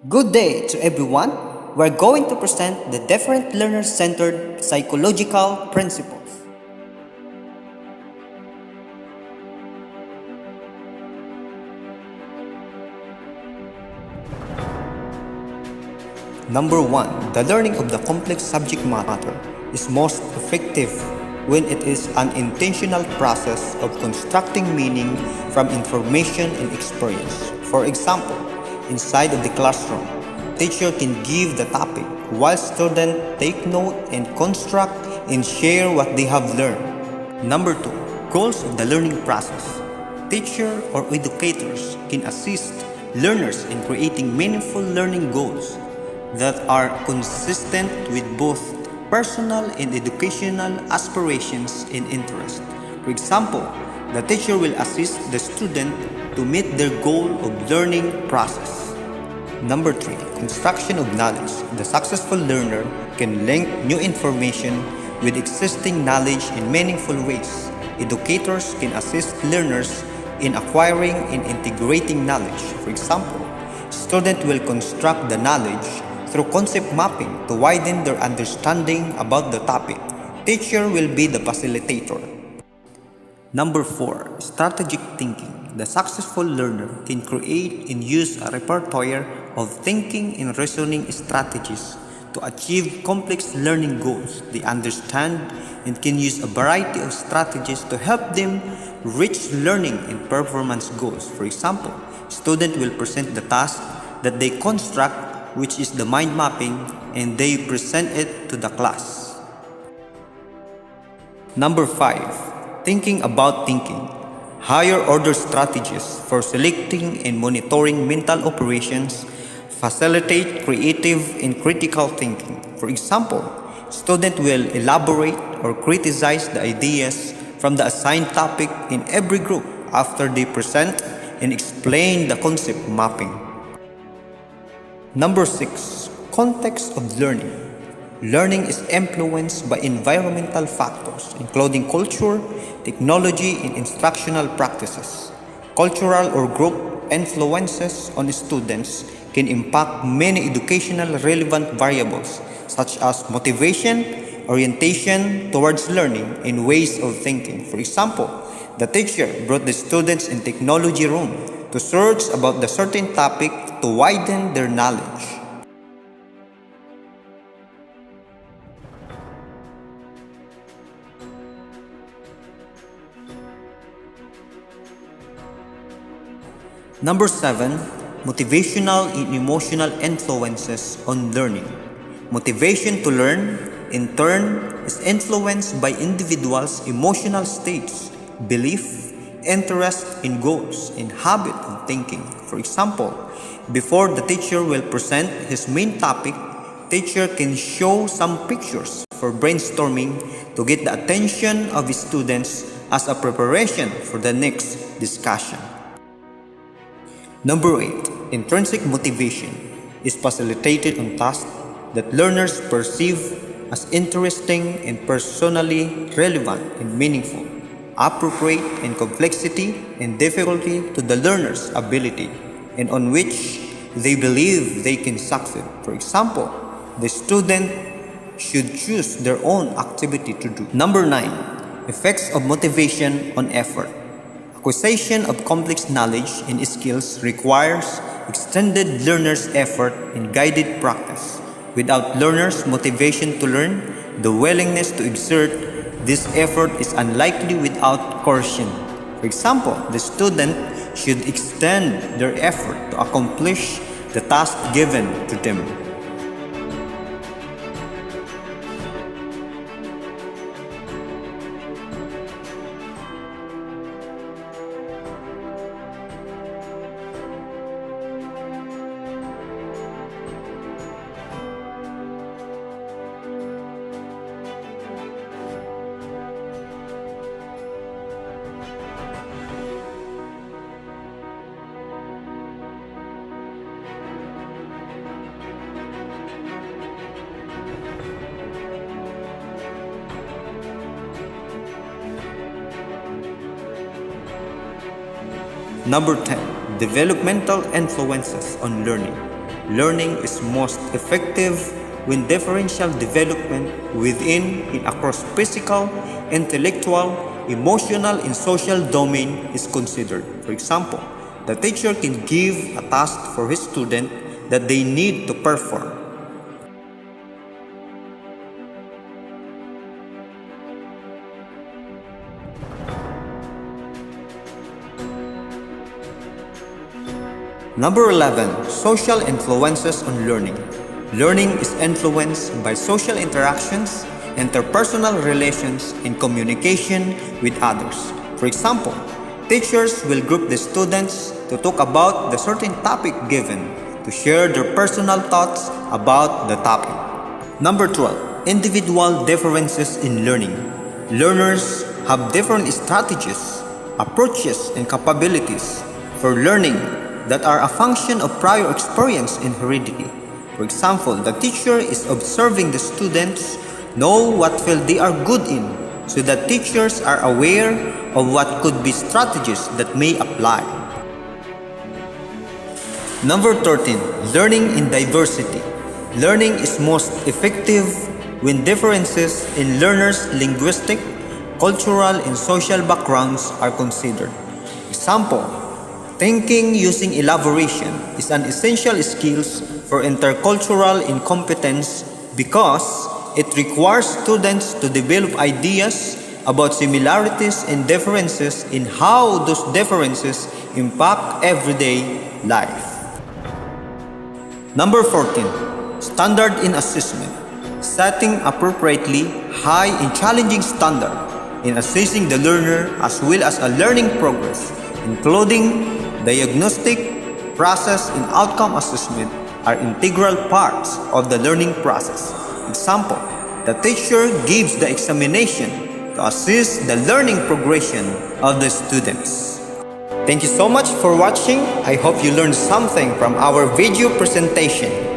Good day to everyone. We're going to present the different learner-centered psychological principles. Number 1. The learning of the complex subject matter is most effective when it is an intentional process of constructing meaning from information and experience. For example, inside of the classroom, teacher can give the topic while students take note and construct and share what they have learned. Number 2. Goals of the learning process. Teacher or educators can assist learners in creating meaningful learning goals that are consistent with both personal and educational aspirations and interests. For example, the teacher will assist the student to meet their goal of learning process. Number 3. Construction of knowledge. The successful learner can link new information with existing knowledge in meaningful ways. Educators can assist learners in acquiring and integrating knowledge. For example, students will construct the knowledge through concept mapping to widen their understanding about the topic. Teacher will be the facilitator. Number 4. Strategic thinking. The successful learner can create and use a repertoire of thinking and reasoning strategies to achieve complex learning goals. They understand and can use a variety of strategies to help them reach learning and performance goals. For example, students will present the task that they construct, which is the mind mapping, and they present it to the class. Number 5. Thinking about thinking. Higher order strategies for selecting and monitoring mental operations facilitate creative and critical thinking. For example, students will elaborate or criticize the ideas from the assigned topic in every group after they present and explain the concept mapping. Number 6. Context of learning. Learning is influenced by environmental factors, including culture, technology, and instructional practices. Cultural or group influences on students can impact many educational relevant variables, such as motivation, orientation towards learning, and ways of thinking. For example, the teacher brought the students in technology room to search about the certain topic to widen their knowledge. Number 7. Motivational and emotional influences on learning. Motivation to learn, in turn, is influenced by individuals' emotional states, belief, interest in goals, and habit of thinking. For example, before the teacher will present his main topic, teacher can show some pictures for brainstorming to get the attention of his students as a preparation for the next discussion. Number 8. Intrinsic motivation is facilitated on tasks that learners perceive as interesting and personally relevant and meaningful, appropriate in complexity and difficulty to the learner's ability, and on which they believe they can succeed. For example, the student should choose their own activity to do. Number 9. Effects of motivation on effort. Acquisition of complex knowledge and skills requires extended learners' effort and guided practice. Without learners' motivation to learn, the willingness to exert this effort is unlikely without coercion. For example, the student should extend their effort to accomplish the task given to them. Number 10. Developmental influences on learning. learning is most effective when differential development within and across physical, intellectual, emotional, and social domain is considered. For example, the teacher can give a task for his student that they need to perform. Number 11. Social influences on learning. Learning is influenced by social interactions, interpersonal relations, and communication with others. For example, teachers will group the students to talk about the certain topic given, to share their personal thoughts about the topic. Number 12. Individual differences in learning. Learners have different strategies, approaches, and capabilities for learning that are a function of prior experience and heredity. For example, the teacher is observing the students know what field they are good in, so that teachers are aware of what could be strategies that may apply. Number 13. Learning in diversity. Learning is most effective when differences in learners' linguistic, cultural, and social backgrounds are considered. Example, thinking using elaboration is an essential skill for intercultural incompetence because it requires students to develop ideas about similarities and differences in how those differences impact everyday life. Number 14. Standard in assessment. Setting appropriately high and challenging standard in assessing the learner as well as a learning progress, including diagnostic, process, and outcome assessment are integral parts of the learning process. Example, the teacher gives the examination to assess the learning progression of the students. Thank you so much for watching. I hope you learned something from our video presentation.